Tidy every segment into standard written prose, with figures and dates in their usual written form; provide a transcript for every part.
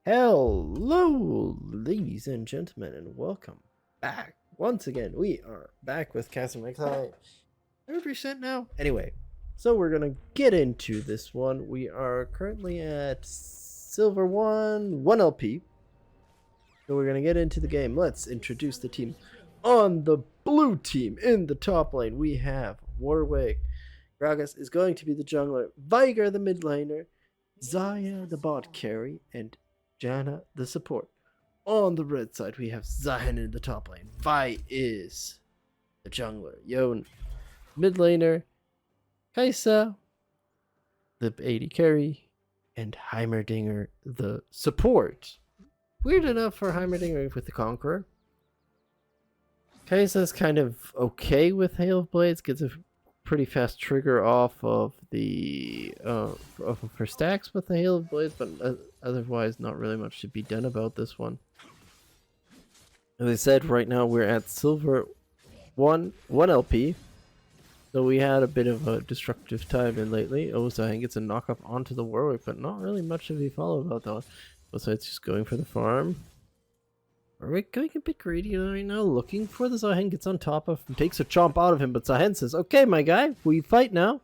Hello, ladies and gentlemen, and welcome back. Once again, we are back with Castle Exile. 100% now? Anyway, so we're going to get into this one. We are currently at Silver 1 LP. So we're going to get into the game. Let's introduce the team. On the blue team, in the top lane, we have Warwick. Gragas is going to be the jungler, Viger the mid laner, Zaya the bot carry, and Janna the support. On the red side, we have Zion in the top lane. Vi is the jungler. Yone, mid laner. Kai'Sa, the AD carry. And Heimerdinger, the support. Weird enough for Heimerdinger with the Conqueror. Kai'Sa's kind of okay with Hail of Blades. Gets a pretty fast trigger off of the off of her stacks with the Hail of Blades, but otherwise not really much to be done about this one. As I said, right now we're at Silver 1 LP, so we had a bit of a destructive time in lately. Zion gets a knock up onto the Warwick, but not really much to be followed about though. Besides just going for the farm. Warwick going a bit greedy right now, looking for the Zion, gets on top of him, takes a chomp out of him, but Zion says, okay, my guy, we fight now.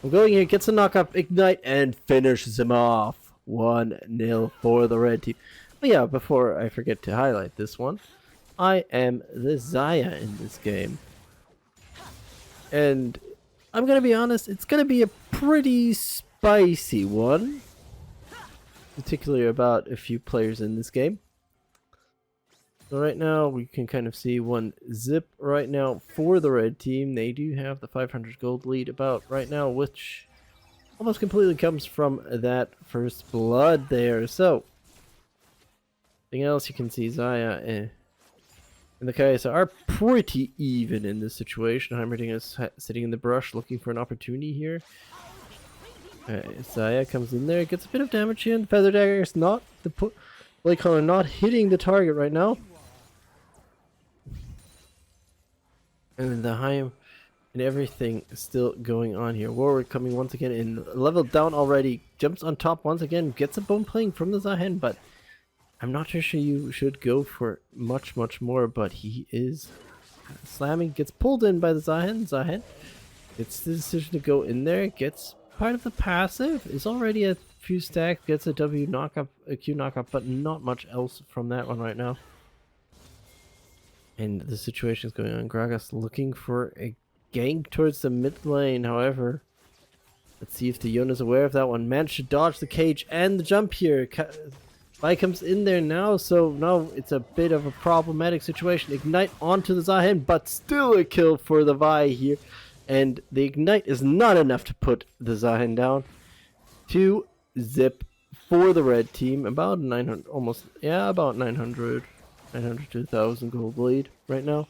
I'm going here, gets a knock up, ignite, and finishes him off. 1-0 for the red team. But yeah, before I forget to highlight this one, I am the Zaya in this game. And I'm going to be honest, it's going to be a pretty spicy one. Particularly about a few players in this game. So right now we can kind of see one zip right now for the red team. They do have the 500 gold lead about right now, which almost completely comes from that first blood there. So, anything else you can see Zaya and the Kai'Sa are pretty even in this situation. Heimerdinger is sitting in the brush looking for an opportunity here. Zaya comes in there, gets a bit of damage here, and Feather Dagger is not the Blade Caller not hitting the target right now. And the Heim and everything is still going on here. Warwick coming once again in, leveled down already, jumps on top once again, gets a bone playing from the Zahen, but I'm not sure you should go for much more, but he is slamming, gets pulled in by the Zahen. Zahen gets the decision to go in there, gets part of the passive, is already a few stacks, gets a W knockup, a Q knockup, but not much else from that one right now. And the situation is going on. Gragas looking for a gank towards the mid lane. However, let's see if the Yone is aware of that one. Managed to dodge the cage and the jump here. Vi comes in there now, so now it's a bit of a problematic situation. Ignite onto the Zahen, but still a kill for the Vi here. And the Ignite is not enough to put the Zahen down. 2 zip for the red team. About 900, almost, yeah, about 900 to 1,000 gold lead right now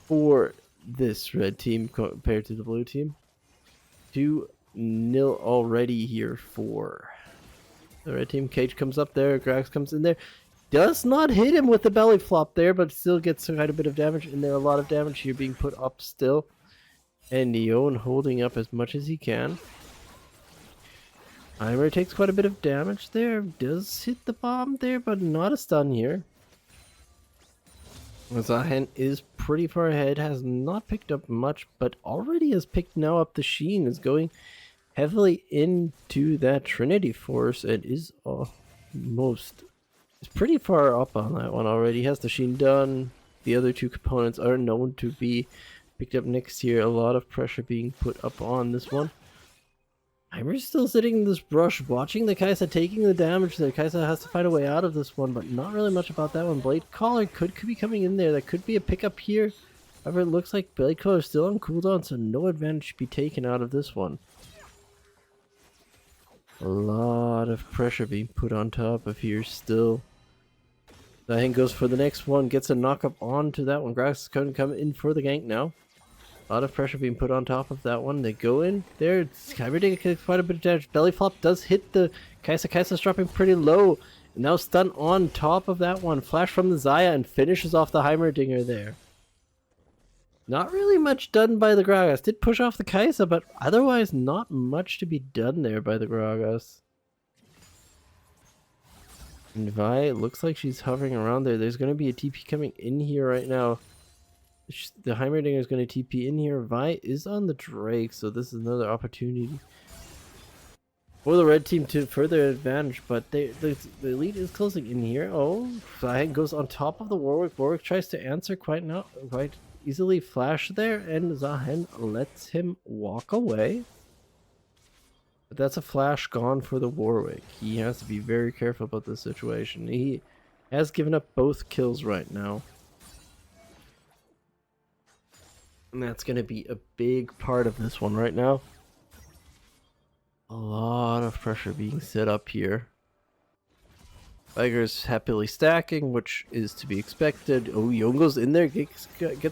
for this red team compared to the blue team. 2-0 already here for the red team. Cage comes up there, Gragas comes in there. Does not hit him with the belly flop there, but still gets quite a bit of damage in there. A lot of damage here being put up still. And Neon holding up as much as he can. Heimer takes quite a bit of damage there. Does hit the bomb there, but not a stun here. Zahen is pretty far ahead, has not picked up much, but already has picked now up the Sheen, is going heavily into that Trinity Force, and is pretty far up on that one already. Has the Sheen done. The other two components are known to be picked up next year. A lot of pressure being put up on this one. Heimer's still sitting in this brush, watching the Kai'Sa taking the damage there. Kai'Sa has to find a way out of this one, but not really much about that one. Blade Caller could be coming in there. That could be a pickup here. However, it looks like Blade Caller is still on cooldown, so no advantage should be taken out of this one. A lot of pressure being put on top of here still. Zahen goes for the next one, gets a knock up onto that one. Gragas is going to come in for the gank now. A lot of pressure being put on top of that one. They go in there. Heimerdinger gets quite a bit of damage. Belly flop does hit the Kai'Sa. Kai'Sa's dropping pretty low. Now stun on top of that one. Flash from the Zaya and finishes off the Heimerdinger there. Not really much done by the Gragas. Did push off the Kai'Sa, but otherwise not much to be done there by the Gragas. And Vi looks like she's hovering around there. There's going to be a TP coming in here right now. The Heimerdinger is going to TP in here. Vi is on the Drake, so this is another opportunity for the red team to further advantage, but the elite is closing in here. Oh, Zahen goes on top of the Warwick. Warwick tries to answer quite easily. Flash there, and Zahen lets him walk away. But that's a flash gone for the Warwick. He has to be very careful about this situation. He has given up both kills right now. And that's going to be a big part of this one right now. A lot of pressure being set up here. Viger's happily stacking, which is to be expected. Oh, Yongo's in there, gets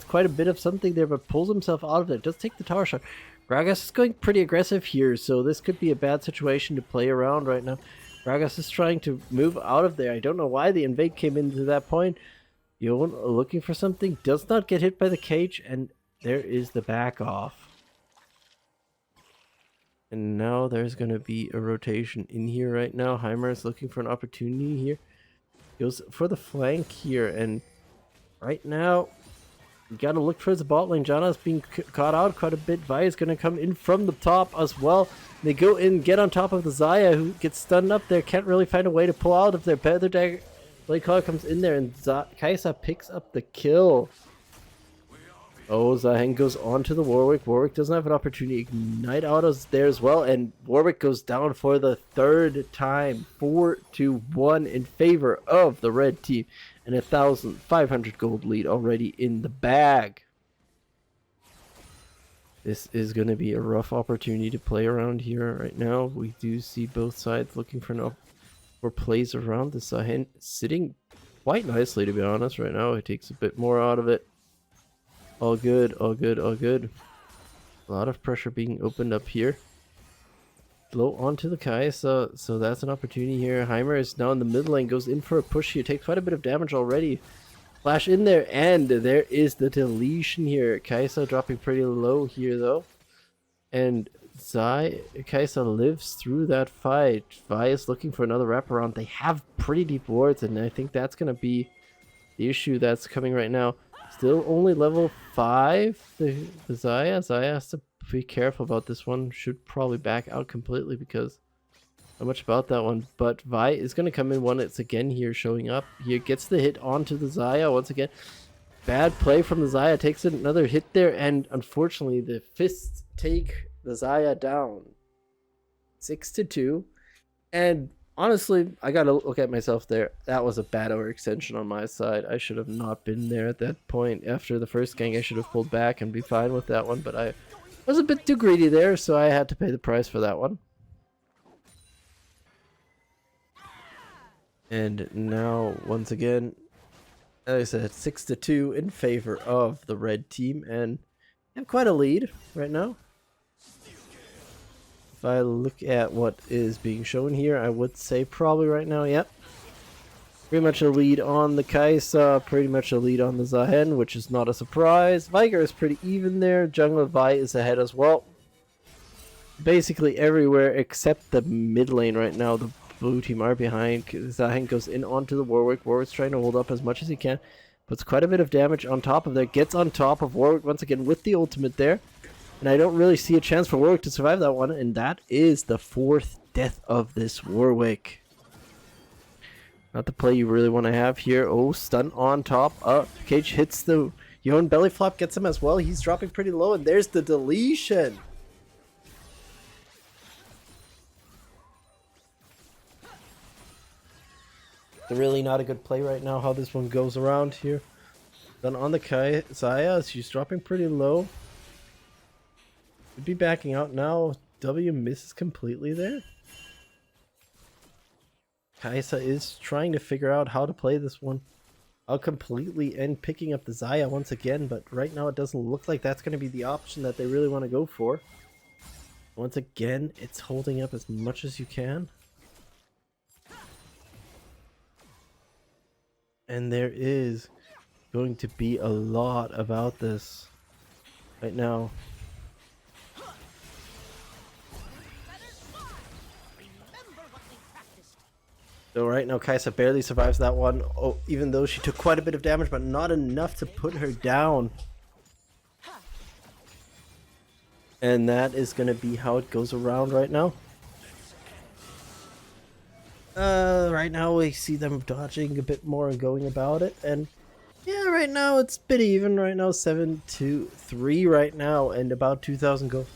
quite a bit of something there, but pulls himself out of it. Does take the tower shot. Gragas is going pretty aggressive here, so this could be a bad situation to play around right now. Gragas is trying to move out of there. I don't know why the invade came into that point. Yon looking for something, does not get hit by the cage, and there is the back off. And now there's going to be a rotation in here right now. Heimer is looking for an opportunity here. Goes for the flank here. And right now, you got to look towards the bot lane. Janna's being caught out quite a bit. Vi is going to come in from the top as well. They go in, get on top of the Xayah, who gets stunned up there. Can't really find a way to pull out of their Feather Dagger. Blade Caller comes in there, and Kai'Sa picks up the kill. Oh, Zahen goes on to the Warwick. Warwick doesn't have an opportunity. Ignite Auto's there as well, and Warwick goes down for the third time. 4-1 in favor of the red team, and 1,500 gold lead already in the bag. This is going to be a rough opportunity to play around here right now. We do see both sides looking for plays around. The Zahen sitting quite nicely, to be honest, right now. It takes a bit more out of it. All good, all good, all good. A lot of pressure being opened up here. Low onto the Kai'Sa, so that's an opportunity here. Heimer is now in the mid lane, goes in for a push here, takes quite a bit of damage already. Flash in there, and there is the deletion here. Kai'Sa dropping pretty low here though. And Kai'Sa lives through that fight. Vi is looking for another wraparound. They have pretty deep wards, and I think that's going to be the issue that's coming right now. Still only level 5, the Xayah. Xayah has to be careful about this one. Should probably back out completely because not much about that one. But Vi is going to come in once again here, showing up. Here gets the hit onto the Xayah once again. Bad play from the Xayah. Takes another hit there, and unfortunately the fists take the Xayah down. 6-2. And honestly, I gotta look at myself there. That was a bad overextension on my side. I should have not been there at that point. After the first gang, I should have pulled back and be fine with that one, but I was a bit too greedy there, so I had to pay the price for that one. And now, once again, as I said, 6-2 in favor of the red team, and I have quite a lead right now. If I look at what is being shown here, I would say probably right now, yep. Pretty much a lead on the Kai'Sa, pretty much a lead on the Zahen, which is not a surprise. Viger is pretty even there. Jungler Vi is ahead as well. Basically everywhere except the mid lane right now. The blue team are behind. Zahen goes in onto the Warwick. Warwick's trying to hold up as much as he can. Puts quite a bit of damage on top of that. Gets on top of Warwick once again with the ultimate there. And I don't really see a chance for Warwick to survive that one. And that is the 4th death of this Warwick. Not the play you really want to have here. Oh, stun on top. Cage hits the Yon. Belly flop gets him as well. He's dropping pretty low. And there's the deletion. Really not a good play right now how this one goes around here. Then on the Xayah, she's dropping pretty low. Could be backing out now. W misses completely there. Kai'Sa is trying to figure out how to play this one out completely and picking up the Xayah once again, but right now it doesn't look like that's going to be the option that they really want to go for. Once again, it's holding up as much as you can. And there is going to be a lot about this right now. So right now Kai'Sa barely survives that one, even though she took quite a bit of damage, but not enough to put her down. And that is going to be how it goes around right now. Right now we see them dodging a bit more and going about it, and yeah, right now it's a bit even. Right now 7-3 right now, and about 2,000 gold.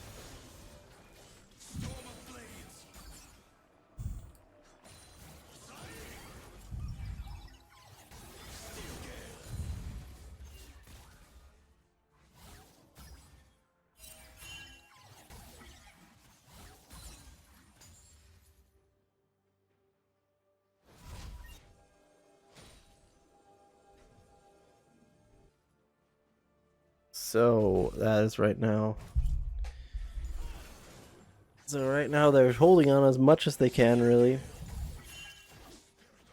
So that is right now. So right now they're holding on as much as they can, really.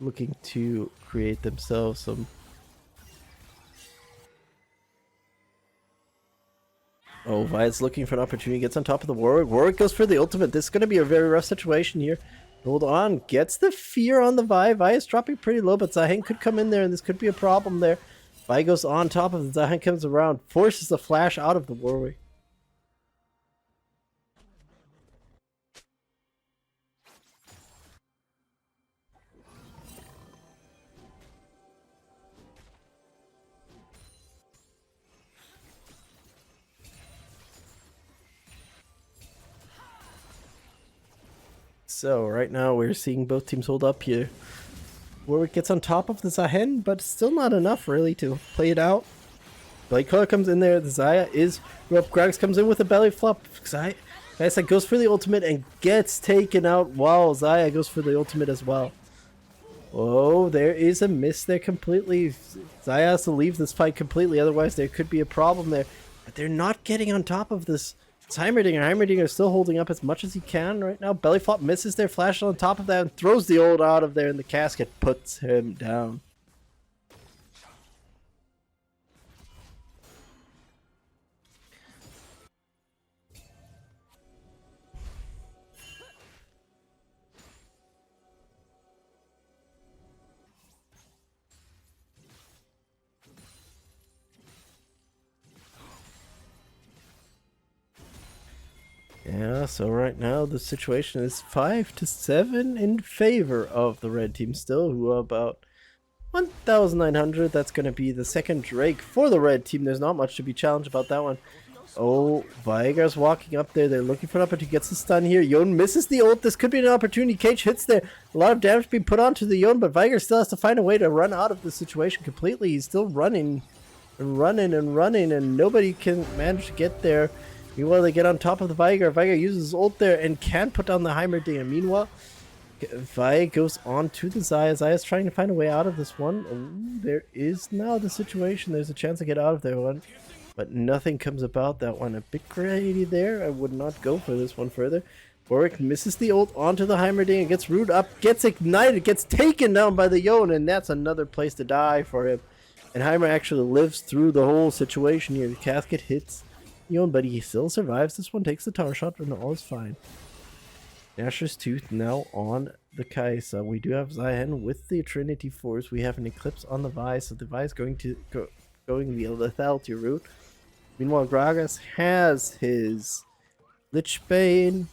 Looking to create themselves some... Oh, Vi's looking for an opportunity, gets on top of the Warwick. Warwick goes for the ultimate. This is going to be a very rough situation here. Hold on, gets the fear on the Vi. Vi is dropping pretty low, but Zion could come in there and this could be a problem there. Vi goes on top of it, Zion comes around, forces the flash out of the Warwick. So right now we're seeing both teams hold up here. Warwick gets on top of the Zahen, but still not enough really to play it out. Blaycolor comes in there, the Xayah is up. Gragas comes in with a belly flop. Kai'Sa goes for the ultimate and gets taken out while Xayah goes for the ultimate as well. Oh, there is a miss there completely. Xayah has to leave this fight completely, otherwise there could be a problem there. But they're not getting on top of this. It's Heimerdinger. Heimerdinger is still holding up as much as he can right now. Belly flop misses there, flashes on top of that, and throws the ult out of there, and the casket puts him down. Yeah, so right now the situation is 5-7 in favor of the red team still, who are about 1,900. That's going to be the second Drake for the red team. There's not much to be challenged about that one. Oh, Veigar's walking up there. They're looking for an opportunity. Gets the stun here. Yone misses the ult. This could be an opportunity. Cage hits there. A lot of damage being put onto the Yone, but Veigar still has to find a way to run out of the situation completely. He's still running and running and running, and nobody can manage to get there. Meanwhile, they get on top of the Veigar. Veigar uses his ult there and can put down the Heimerdinger. Meanwhile, Vi goes on to the Xayah. Xayah's trying to find a way out of this one. Oh, there is now the situation. There's a chance to get out of there one. But nothing comes about that one. A bit greedy there. I would not go for this one further. Warwick misses the ult onto the Heimerdinger. Gets rooted up. Gets ignited. Gets taken down by the Yone. And that's another place to die for him. And Heimer actually lives through the whole situation here. The casket hits Yone, but he still survives. This one takes the tower shot, and all is fine. Nashor's Tooth now on the Kai'Sa. We do have Zion with the Trinity Force. We have an Eclipse on the Vi, so the Vi is going to going the lethality route. Meanwhile, Gragas has his Lichbane,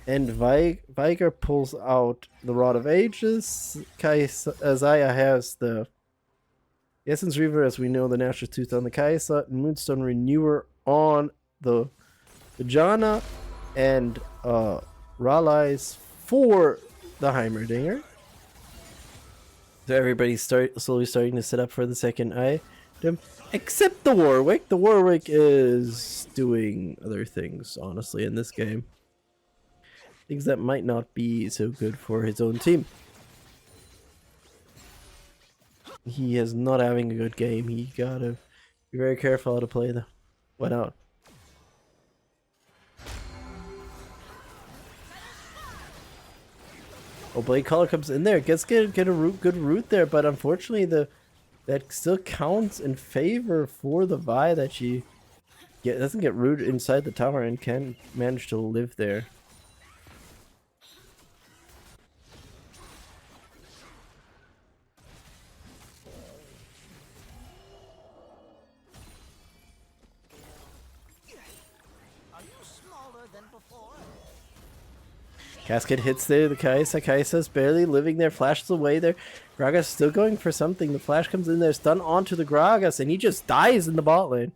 and Veigar pulls out the Rod of Ages. Xayah has the Essence Reaver, as we know, the Nashor's Tooth on the Kai'Sa, and Moonstone Renewer on the Janna, and Rallies for the Heimerdinger. So everybody's slowly starting to set up for the second item, except the Warwick. The Warwick is doing other things, honestly, in this game. Things that might not be so good for his own team. He is not having a good game. He gotta be very careful how to play the went out. Oh, Blaycolor comes in there. Gets get a good root there, but unfortunately that still counts in favor for the Vi that she doesn't get rooted inside the tower and can manage to live there. Cascade hits there, the Kai'Sa. Kai'Sa's barely living there, flashes away there. Gragas still going for something. The flash comes in there, stun onto the Gragas, and he just dies in the bot lane.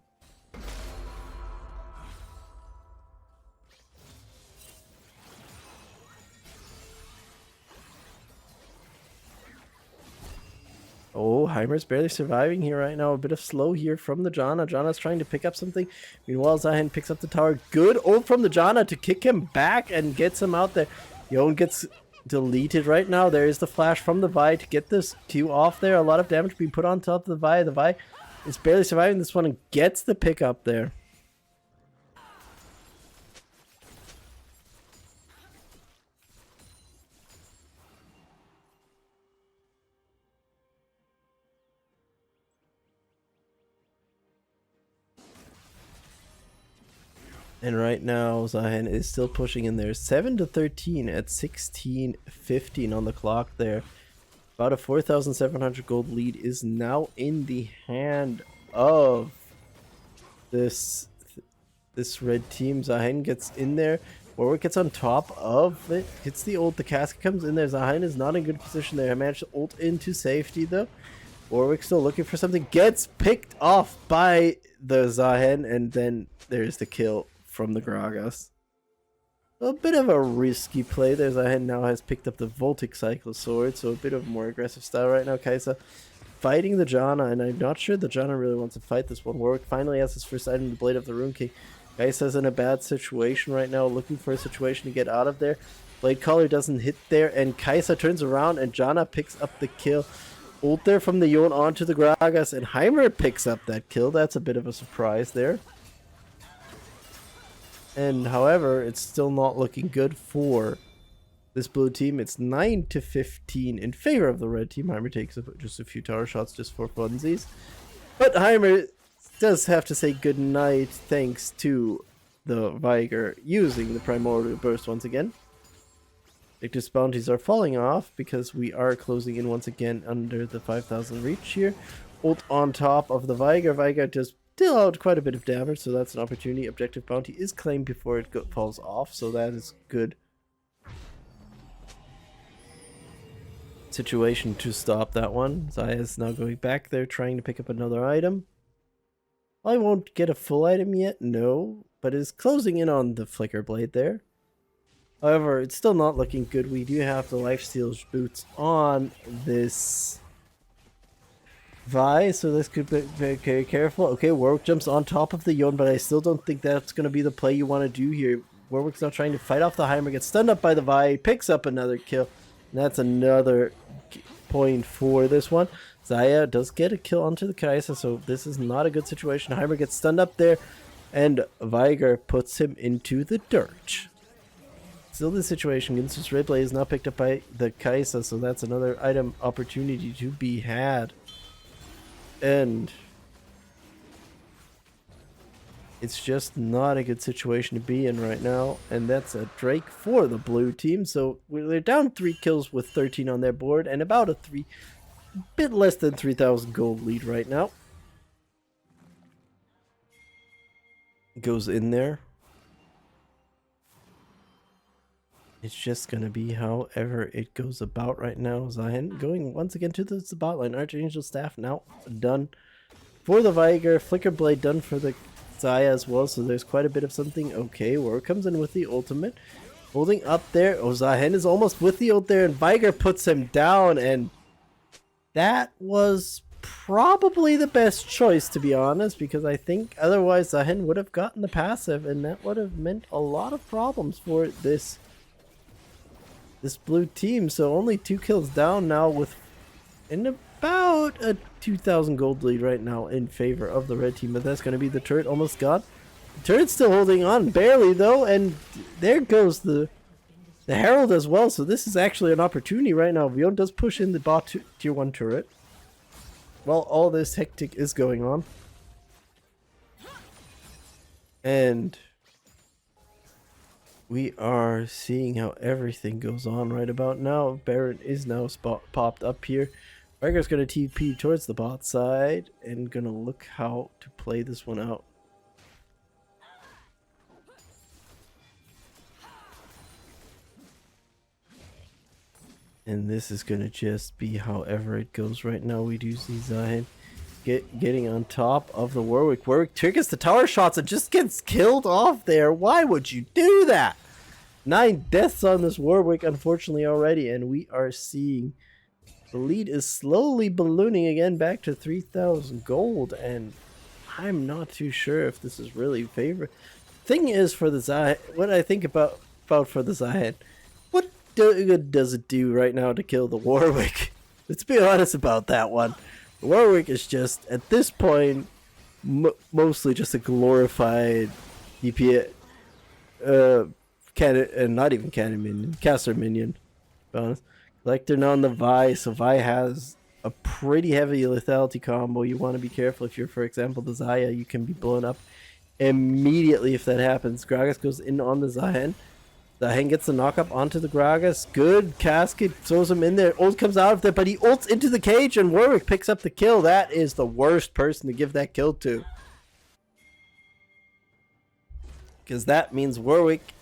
Oh, Heimer's barely surviving here right now. A bit of slow here from the Janna. Janna's trying to pick up something. Meanwhile, Zion picks up the tower. Good ult from the Janna to kick him back and gets him out there. Yone gets deleted right now. There is the flash from the Vi to get this Q off there. A lot of damage being put on top of the Vi. The Vi is barely surviving this one and gets the pick up there. And right now, Zion is still pushing in there. 7-13 at 16:15 on the clock there. About a 4,700 gold lead is now in the hand of this red team. Zion gets in there. Warwick gets on top of it. Hits the ult. The casket comes in there. Zion is not in good position there. I managed to ult into safety though. Warwick still looking for something. Gets picked off by the Zion. And then there's the kill from the Gragas. A bit of a risky play there. Zion now has picked up the Voltic Cycle Sword, so a bit of a more aggressive style right now. Kai'Sa fighting the Janna, and I'm not sure the Janna really wants to fight this one. Warwick finally has his first item, the Blade of the Rune King. Kai'Sa's in a bad situation right now, looking for a situation to get out of there. Blade Caller doesn't hit there, and Kai'Sa turns around, and Janna picks up the kill. Ult there from the Yone onto the Gragas, and Heimer picks up that kill. That's a bit of a surprise there. And however, it's still not looking good for this blue team. It's 9-15 in favor of the red team. Heimer takes just a few tower shots just for funsies. But Heimer does have to say goodnight thanks to the Viger using the Primordial Burst once again. Victor's bounties are falling off because we are closing in once again under the 5,000 reach here. Ult on top of the Viger. Viger just deal out quite a bit of damage, so that's an opportunity. Objective bounty is claimed before it falls off, so that is good situation to stop that one. Xayah is now going back there trying to pick up another item. I won't get a full item yet, no, but is closing in on the Flicker Blade there. However, it's still not looking good. We do have the Lifesteal boots on this Vi, so this could be very careful. Okay, Warwick jumps on top of the Yone, but I still don't think that's going to be the play you want to do here. Warwick's now trying to fight off the Heimer, gets stunned up by the Vi, picks up another kill. And that's another point for this one. Xayah does get a kill onto the Kai'Sa, so this is not a good situation. Heimer gets stunned up there, and Viger puts him into the dirt. Still the situation, Ginsu's Red Blade is now picked up by the Kai'Sa, so that's another item opportunity to be had. And it's just not a good situation to be in right now. And that's a Drake for the blue team. So they're down 3 kills with 13 on their board and about a bit less than 3,000 gold lead right now. Goes in there. It's just going to be however it goes about right now. Zion going once again to the bot line. Archangel Staff now done for the Viger. Flicker Blade done for the Xayah as well. So there's quite a bit of something. Okay, Warwick comes in with the ultimate. Holding up there. Oh, Zion is almost with the ult there. And Viger puts him down. And that was probably the best choice, to be honest. Because I think otherwise Zion would have gotten the passive. And that would have meant a lot of problems for this blue team. So only 2 kills down now with in about a 2,000 gold lead right now in favor of the red team. But that's going to be the turret almost gone. The turret's still holding on, barely though, and there goes the Herald as well. So this is actually an opportunity right now. Yone does push in the bot tier 1 turret while all this hectic is going on. And we are seeing how everything goes on right about now. Baron is now popped up here. Viger's going to TP towards the bot side and going to look how to play this one out. And this is gonna just be however it goes right now. We do see Zion getting on top of the Warwick. Warwick triggers the tower shots and just gets killed off there. Why would you do that? 9 deaths on this Warwick, unfortunately, already. And we are seeing the lead is slowly ballooning again back to 3,000 gold. And I'm not too sure if this is really favorite. Thing is, for the Zion, what I think about for the Zion, what good does it do right now to kill the Warwick? Let's be honest about that one. Warwick is just, at this point, mostly just a glorified DP, cannon, not even cannon minion, caster minion. To be honest. Collector now on the Vi, so Vi has a pretty heavy lethality combo. You want to be careful if you're, for example, the Xayah. You can be blown up immediately if that happens. Gragas goes in on the Zion. Zion gets the knock up onto the Gragas. Good casket, throws him in there. Ult comes out of there, but he ults into the cage and Warwick picks up the kill. That is the worst person to give that kill to. Because that means Warwick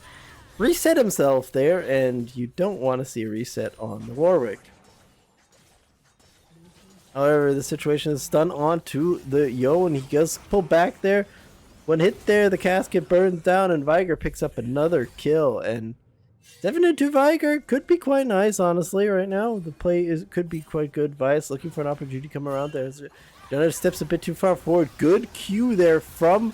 reset himself there, and you don't want to see a reset on the Warwick. However, the situation is stun onto the Yo, and he does pull back there. When hit there, the casket burns down, and Viger picks up another kill. And 7-2 Viger could be quite nice, honestly, right now. The play could be quite good. Vias looking for an opportunity to come around there. Jonah steps a bit too far forward. Good Q there from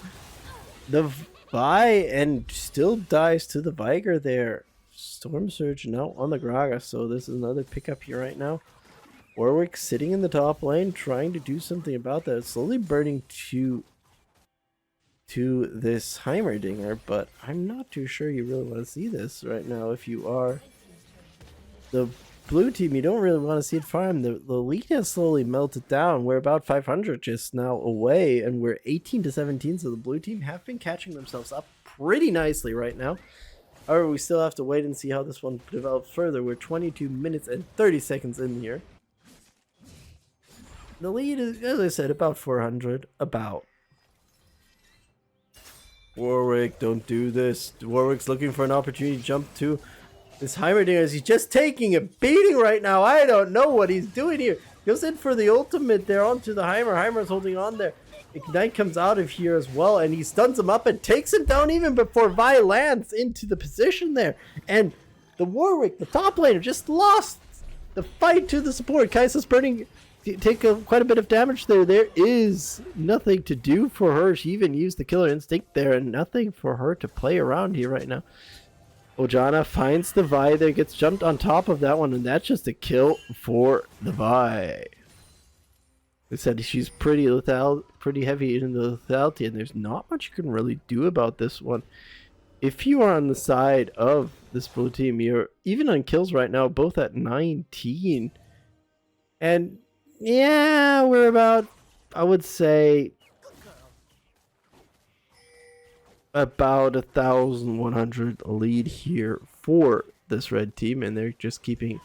the Vi, and still dies to the Viger there. Storm Surge now on the Gragas, so this is another pickup here right now. Warwick sitting in the top lane, trying to do something about that. It's slowly burning to this Heimerdinger, but I'm not too sure you really want to see this right now. If you are the blue team, you don't really want to see it farm. The lead has slowly melted down. We're about 500 just now away, and we're 18-17, so the blue team have been catching themselves up pretty nicely right now. However, we still have to wait and see how this one develops further. We're 22 minutes and 30 seconds in here. The lead is, as I said, about 400. About. Warwick, don't do this. Warwick's looking for an opportunity to jump to this Heimerdinger. Is he just taking a beating right now? I don't know what he's doing here. Goes in for the ultimate there onto the Heimer. Heimer's holding on there. Ignite comes out of here as well, and he stuns him up and takes him down even before Vi lands into the position there. And the Warwick, the top laner, just lost the fight to the support. Kai'Sa's burning... take quite a bit of damage there. There is nothing to do for her. She even used the killer instinct there, and nothing for her to play around here right now. Ojana finds the Vi there, gets jumped on top of that one, and that's just a kill for the Vi. I said she's pretty heavy in the lethality, and there's not much you can really do about this one. If you are on the side of this blue team, you're even on kills right now, both at 19. And yeah, we're about, I would say, about 1,100 lead here for this red team, and they're just keeping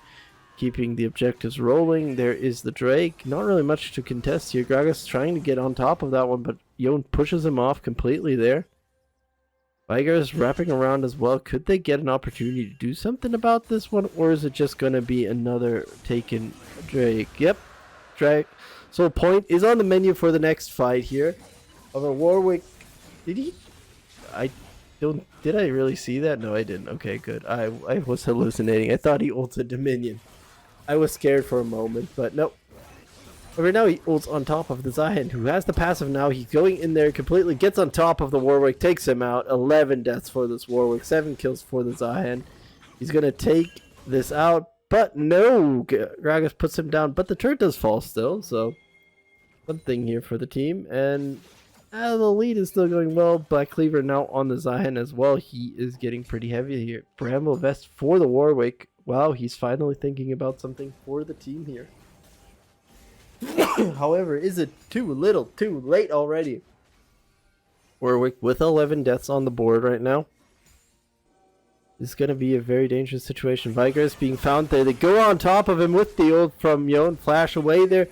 the objectives rolling. There is the Drake. Not really much to contest here. Gragas trying to get on top of that one, but Yon pushes him off completely there. Viger is wrapping around as well. Could they get an opportunity to do something about this one, or is it just going to be another taken Drake? Yep. Drake. So point is on the menu for the next fight here. Over Warwick. Did he? Did I really see that? No, I didn't. Okay, good. I was hallucinating. I thought he ulted Dominion. I was scared for a moment, but nope. Right now he ults on top of the Zion, who has the passive now. He's going in there completely, gets on top of the Warwick, takes him out. 11 deaths for this Warwick, 7 kills for the Zion. He's going to take this out, but no! Gragas puts him down, but the turret does fall still, so something here for the team. And the lead is still going well. Black Cleaver now on the Zion as well. He is getting pretty heavy here. Bramble Vest for the Warwick. Wow, he's finally thinking about something for the team here. However, is it too little, too late already? Warwick with 11 deaths on the board right now. This is going to be a very dangerous situation. Viger is being found there. They go on top of him with the ult from Yon. Flash away there.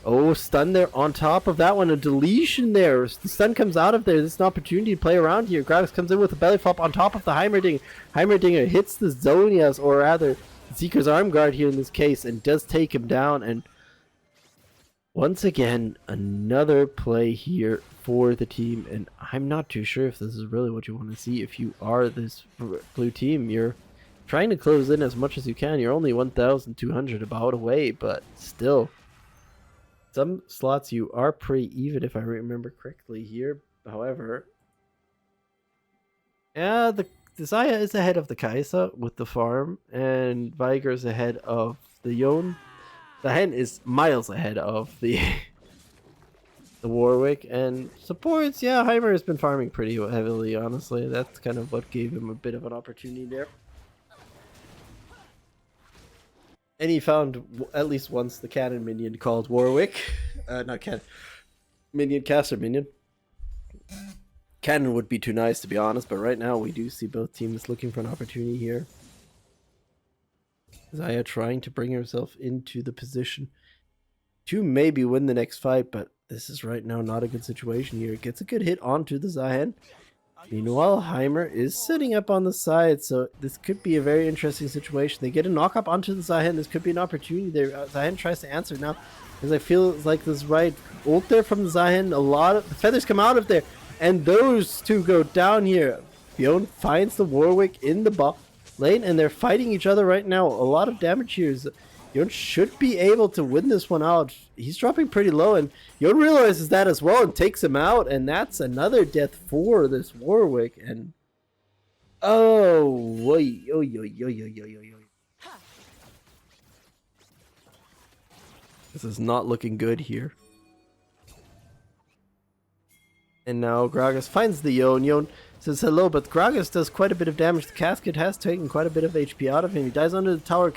Oh, stun there on top of that one. A deletion there. The stun comes out of there. This is an opportunity to play around here. Gragas comes in with a belly flop on top of the Heimerdinger. Heimerdinger hits the Zhonya's, or rather Seeker's Arm Guard here in this case and does take him down. And once again, another play here for the team. And I'm not too sure if this is really what you want to see. If you are this blue team, you're trying to close in as much as you can. You're only 1,200 about away, but still. Some slots you are pretty even if I remember correctly here. However, yeah, the Xayah is ahead of the Kai'Sa with the farm, and Veigar is ahead of the Yone. The Hen is miles ahead of the the Warwick, and supports, yeah, Heimer has been farming pretty heavily, honestly. That's kind of what gave him a bit of an opportunity there. And he found at least once the cannon minion called Warwick. Not cannon. Minion, caster minion. Cannon would be too nice, to be honest, but right now we do see both teams looking for an opportunity here. Xayah trying to bring herself into the position to maybe win the next fight, but this is right now not a good situation here. Gets a good hit onto the Zion. Meanwhile, Heimer is sitting up on the side, so this could be a very interesting situation. They get a knock up onto the Zion. This could be an opportunity there. Zion tries to answer now, because I feel like this right ult there from the Zion. A lot of the feathers come out of there, and those two go down here. Yone finds the Warwick in the bot lane, and they're fighting each other right now. A lot of damage here. Yone should be able to win this one out. He's dropping pretty low, and Yone realizes that as well and takes him out, and that's another death for this Warwick. And oh, this is not looking good here. And now Gragas finds the Yone. Yone says hello, but Gragas does quite a bit of damage. The casket has taken quite a bit of HP out of him. He dies under the tower.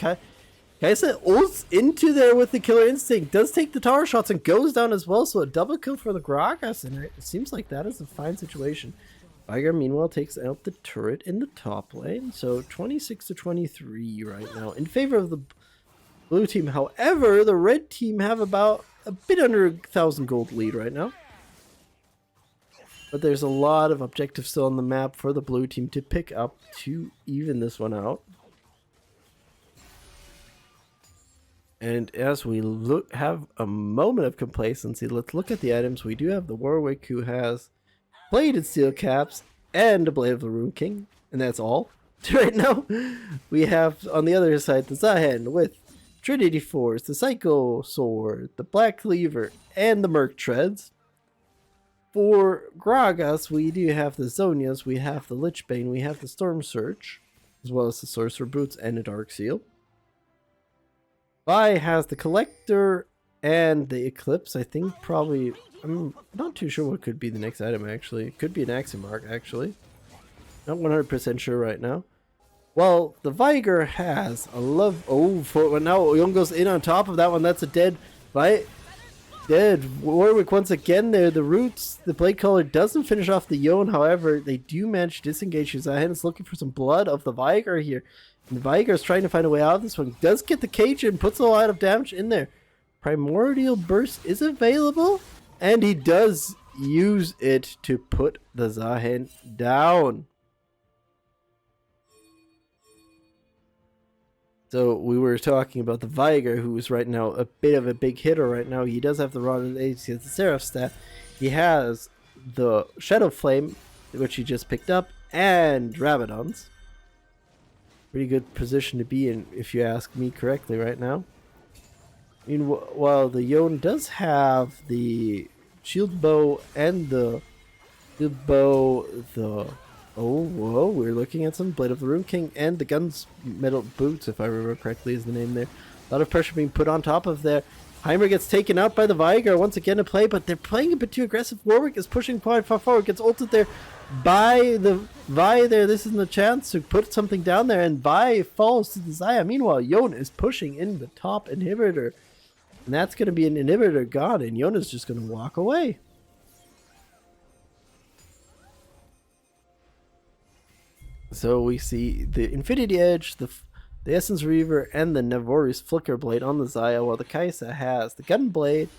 Kai'Sa ults into there with the Killer Instinct, does take the tower shots and goes down as well, so a double kill for the Gragas, and it seems like that is a fine situation. Veigar meanwhile takes out the turret in the top lane, so 26-23 right now in favor of the blue team. However, the red team have about a bit under 1,000 gold lead right now. But there's a lot of objectives still on the map for the blue team to pick up to even this one out. And as we have a moment of complacency, let's look at the items. We do have the Warwick, who has bladed steel caps and a Blade of the Rune King, and that's all right now. We have on the other side the Zahen with Trinity Force, the Psycho Sword, the Black Cleaver, and the Merc Treads. For Gragas, we do have the Zhonya's, we have the Lichbane, we have the Storm Surge, as well as the Sorcerer Boots and a Dark Seal. Vi has the Collector and the Eclipse. I think probably, I'm not too sure what could be the next item actually. It could be an Aximark actually. Not 100% sure right now. Well, the Veigar has a love. Oh, now Yone goes in on top of that one. That's a dead dead Warwick once again there. The roots, the Blade Caller doesn't finish off the Yone. However, they do manage to disengage. Zahen is looking for some blood of the Veigar here. And Veigar is trying to find a way out of this one. Does get the cage and puts a lot of damage in there. Primordial Burst is available, and he does use it to put the Zahen down. So we were talking about the Veigar, who is right now a bit of a big hitter right now. He does have the Rod of Ages, he has the Seraph Staff. He has the Shadow Flame, which he just picked up, and Rabadons. Pretty good position to be in, if you ask me correctly right now. I mean, while the Yone does have the Shield Bow and the bow, oh, whoa, we're looking at some Blade of the Rune King and the Guns Metal Boots, if I remember correctly is the name there. A lot of pressure being put on top of there. Heimer gets taken out by the Veigar once again to play, but they're playing a bit too aggressive. Warwick is pushing quite far forward, gets ulted there by the Vi there. This is the chance to put something down there, and Vi falls to the Xayah. Meanwhile, Yone is pushing in the top inhibitor, and that's going to be an inhibitor god, and Yone is just going to walk away. So we see the Infinity Edge, the Essence Reaver, and the Navori's Flicker Blade on the Xayah, while the Kai'Sa has the Gun Blade,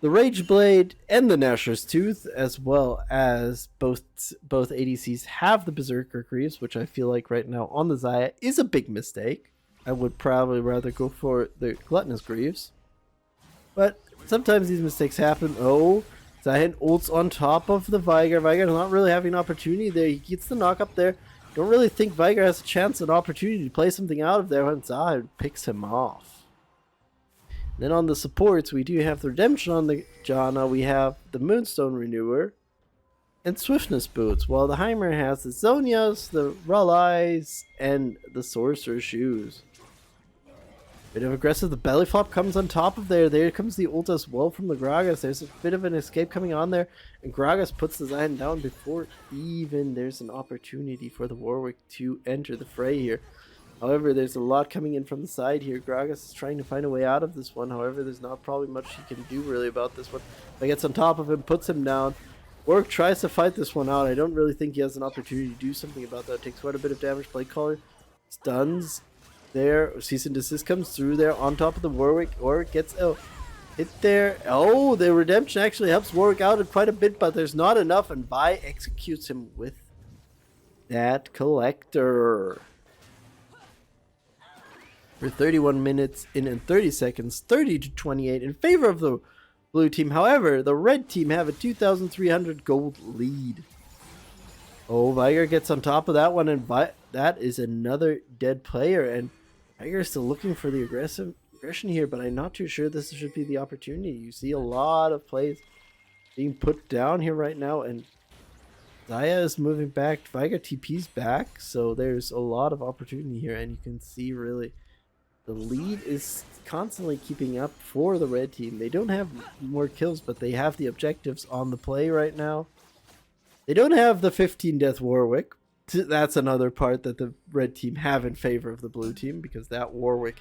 the Rage Blade and the Nashor's Tooth, as well as both ADCs have the Berserker Greaves, which I feel like right now on the Xayah is a big mistake. I would probably rather go for the Gluttonous Greaves. But sometimes these mistakes happen. Oh, Xayah ults on top of the Veigar. Veigar's not really having an opportunity there. He gets the knock up there. Don't really think Veigar has a chance, an opportunity to play something out of there when Xayah picks him off. Then on the supports, we do have the Redemption on the Janna, we have the Moonstone Renewer, and Swiftness Boots, while the Heimer has the Zhonya's, the Rallies, and the Sorcerer's Shoes. Bit of aggressive, the Belly Flop comes on top of there. There comes the ult as well from the Gragas. There's a bit of an escape coming on there, and Gragas puts the Zion down before even there's an opportunity for the Warwick to enter the fray here. However, there's a lot coming in from the side here. Gragas is trying to find a way out of this one. However, there's not probably much he can do really about this one. But gets on top of him, puts him down. Warwick tries to fight this one out. I don't really think he has an opportunity to do something about that. Takes quite a bit of damage. Bladecaller stuns there. Cease and desist comes through there on top of the Warwick. Warwick gets hit there. Oh, the Redemption actually helps Warwick out quite a bit, but there's not enough. And Vi executes him with that Collector. For 31 minutes and 30 seconds, 30-28 in favor of the blue team. However, the red team have a 2,300 gold lead. Oh, Veigar gets on top of that one, and that is another dead player. And Veigar is still looking for the aggression here, but I'm not too sure this should be the opportunity. You see a lot of plays being put down here right now, and Xayah is moving back. Veigar TP's back, so there's a lot of opportunity here, and you can see really the lead is constantly keeping up for the red team. They don't have more kills, but they have the objectives on the play right now. They don't have the 15 death Warwick. That's another part that the red team have in favor of the blue team, because that Warwick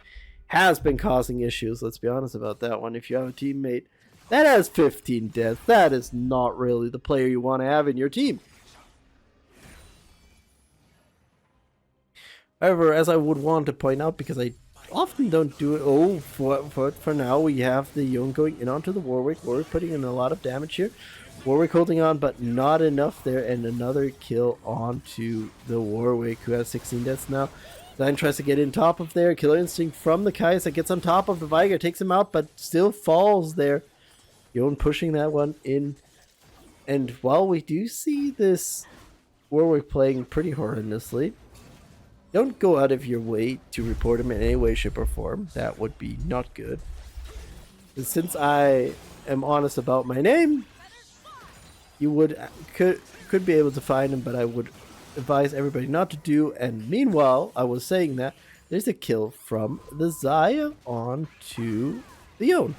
has been causing issues. Let's be honest about that one. If you have a teammate that has 15 death, that is not really the player you want to have in your team. However, as I would want to point out, because I often don't do it. Oh, for now we have the Yone going in onto the Warwick. Warwick putting in a lot of damage here. Warwick holding on, but not enough there, and another kill onto the Warwick, who has 16 deaths now. Zion tries to get in top of there. Killer Instinct from the Kai'Sa gets on top of the Veigar, takes him out, but still falls there. Yone pushing that one in. And while we do see this Warwick playing pretty horrendously, don't go out of your way to report him in any way, shape, or form. That would be not good. And since I am honest about my name, you could be able to find him, but I would advise everybody not to do. And meanwhile, I was saying that there's a kill from the Xayah onto the Yone.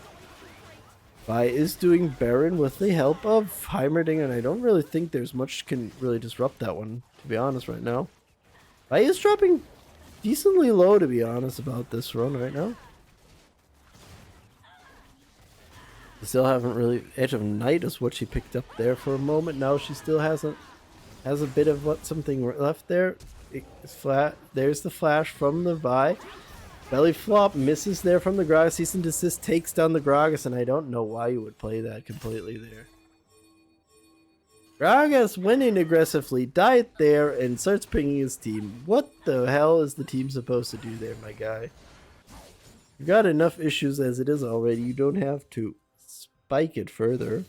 Vi is doing Baron with the help of Heimerdinger, and I don't really think there's much can really disrupt that one, to be honest, right now. Vi is dropping decently low, to be honest, about this run right now. Still haven't really. Edge of Night is what she picked up there for a moment. Now she still has a bit of something left there. It's flat. There's the flash from the Vi. Belly flop misses there from the Gragas. Cease and desist takes down the Gragas, and I don't know why you would play that completely there. Gragas winning aggressively, died there, and starts pinging his team. What the hell is the team supposed to do there, my guy? You've got enough issues as it is already. You don't have to spike it further.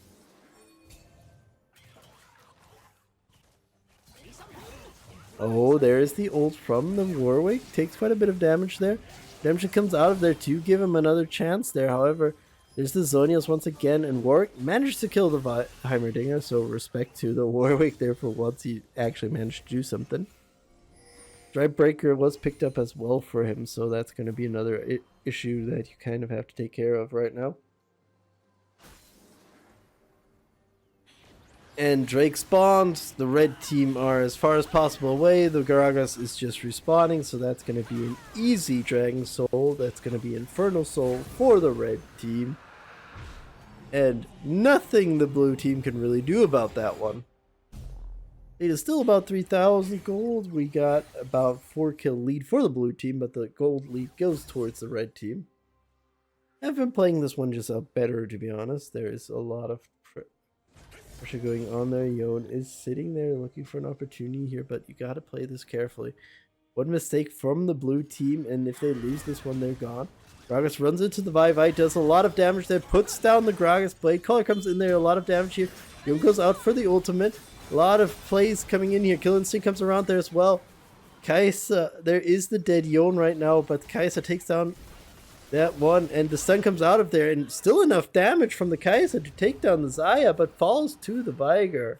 Oh, there's the ult from the Warwick. Takes quite a bit of damage there. Redemption comes out of there to give him another chance there. However, there's the Zhonya's once again, and Warwick managed to kill the Heimerdinger, so respect to the Warwick there for once he actually managed to do something. Drive Breaker was picked up as well for him, so that's going to be another issue that you kind of have to take care of right now. And Drake spawns. The red team are as far as possible away. The Gragas is just respawning, so that's going to be an easy Dragon Soul. That's going to be Infernal Soul for the red team. And nothing the blue team can really do about that one. It is still about 3,000 gold. We got about 4 kill lead for the blue team, but the gold lead goes towards the red team. I've been playing this one just better, to be honest. There is a lot of pressure going on there. Yone is sitting there looking for an opportunity here, but you gotta play this carefully. One mistake from the blue team, and if they lose this one, they're gone. Gragas runs into the Vi, does a lot of damage there, puts down the Gragas. Blade Caller comes in there, a lot of damage here. Yone goes out for the ultimate. A lot of plays coming in here. Kill Instinct comes around there as well. Kai'Sa, there is the dead Yone right now, but Kai'Sa takes down that one, and the stun comes out of there, and still enough damage from the Kai'Sa to take down the Xayah, but falls to the Veigar.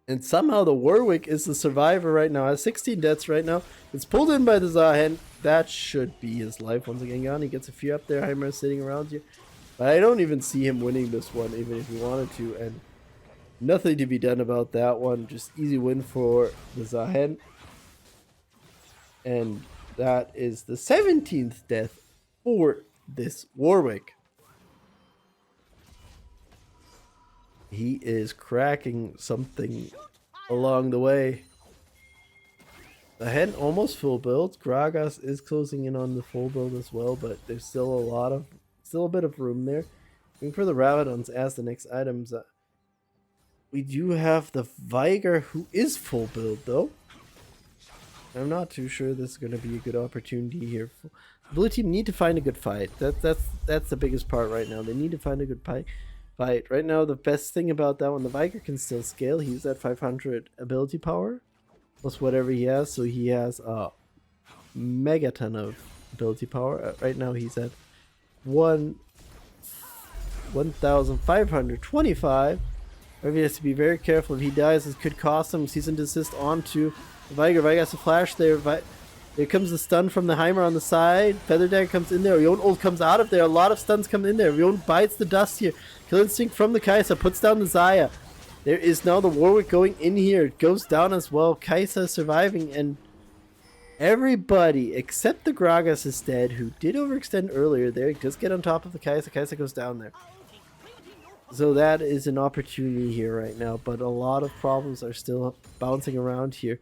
And somehow the Warwick is the survivor right now, has 16 deaths right now. It's pulled in by the Zahen. That should be his life once again gone. He gets a few up there, Heimer sitting around here. But I don't even see him winning this one, even if he wanted to, and nothing to be done about that one. Just easy win for the Zahen. And that is the 17th death for this Warwick. He is cracking something along the way. The Zahen almost full build. Gragas is closing in on the full build as well, but there's still a bit of room there. Looking for the Rabadons as the next items. We do have the Veigar, who is full build though. I'm not too sure this is going to be a good opportunity here. The blue team need to find a good fight. That's the biggest part right now. They need to find a good fight. Right now, the best thing about that one, the Veigar can still scale. He's at 500 ability power, plus whatever he has. So he has a megaton of ability power. Right now, he's at 1,525. He has to be very careful. If he dies, it could cost him cease and desist onto Veigar. Veigar has a flash there. There comes the stun from the Heimer on the side. Feather Dagger comes in there. Yone ult comes out of there. A lot of stuns come in there. Yone bites the dust here. Kill Instinct from the Kai'Sa. Puts down the Xayah. There is now the Warwick going in here. It goes down as well. Kai'Sa surviving. And everybody except the Gragas is dead, who did overextend earlier there. He does get on top of the Kai'Sa. Kai'Sa goes down there. So that is an opportunity here right now. But a lot of problems are still bouncing around here.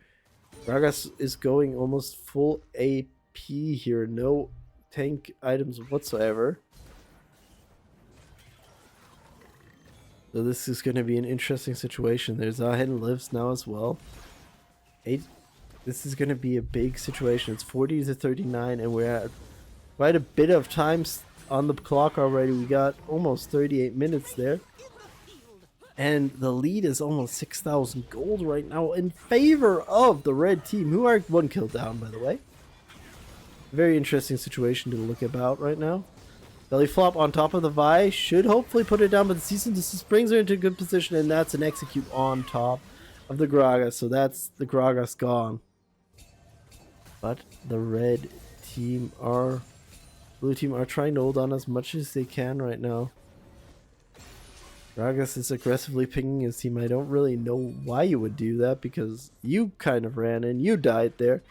Gragas is going almost full AP here. No tank items whatsoever. So this is going to be an interesting situation. There's Zahen lives now as well. This is going to be a big situation. It's 40 to 39 and we're at quite a bit of time on the clock already. We got almost 38 minutes there. And the lead is almost 6,000 gold right now in favor of the red team, who are one kill down, by the way. Very interesting situation to look about right now. Belly flop on top of the Vi should hopefully put it down, but the cease and desist brings her into a good position, and that's an execute on top of the Gragas. So that's the Gragas gone. But the red team blue team are trying to hold on as much as they can right now. Gragas is aggressively pinging his team. I don't really know why you would do that because you kind of ran in. You died there.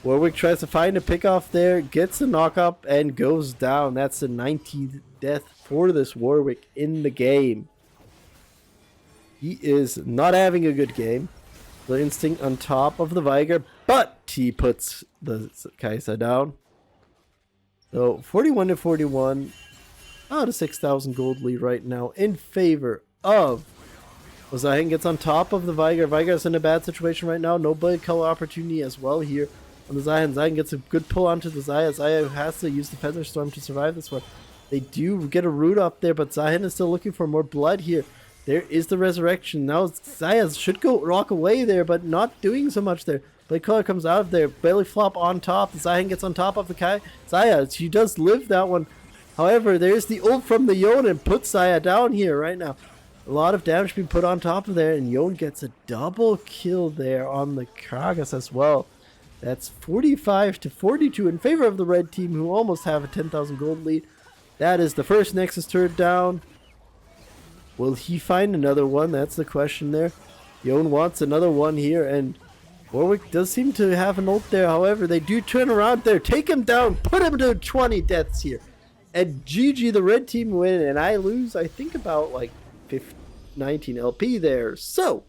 Warwick tries to find a pick off there, gets a knock up, and goes down. That's the 19th death for this Warwick in the game. He is not having a good game. The Instinct on top of the Veigar, but he puts the Kai'Sa down. So 41 to 41. About a 6,000 gold lead right now in favor of Zahen. Gets on top of the Veigar. Veigar's in a bad situation right now. No blade color opportunity as well here on the Zahen. Zahen gets a good pull onto the Xayah. Xayah has to use the Feather Storm to survive this one. They do get a root up there, but Zahen is still looking for more blood here. There is the resurrection. Now Xayah should go rock away there, but not doing so much there. Blade Color comes out of there. Belly flop on top. The Zahen gets on top of the Xayah. She does live that one. However, there's the ult from the Yone and puts Xayah down here right now. A lot of damage being put on top of there, and Yone gets a double kill there on the Gragas as well. That's 45 to 42 in favor of the red team, who almost have a 10,000 gold lead. That is the first Nexus turret down. Will he find another one? That's the question there. Yone wants another one here, and Warwick does seem to have an ult there. However, they do turn around there, take him down, put him to 20 deaths here. And GG, the red team win, and I lose, I think, about like 19 LP there. So,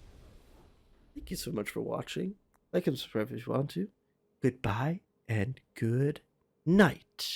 thank you so much for watching. Like and subscribe if you want to. Goodbye and good night.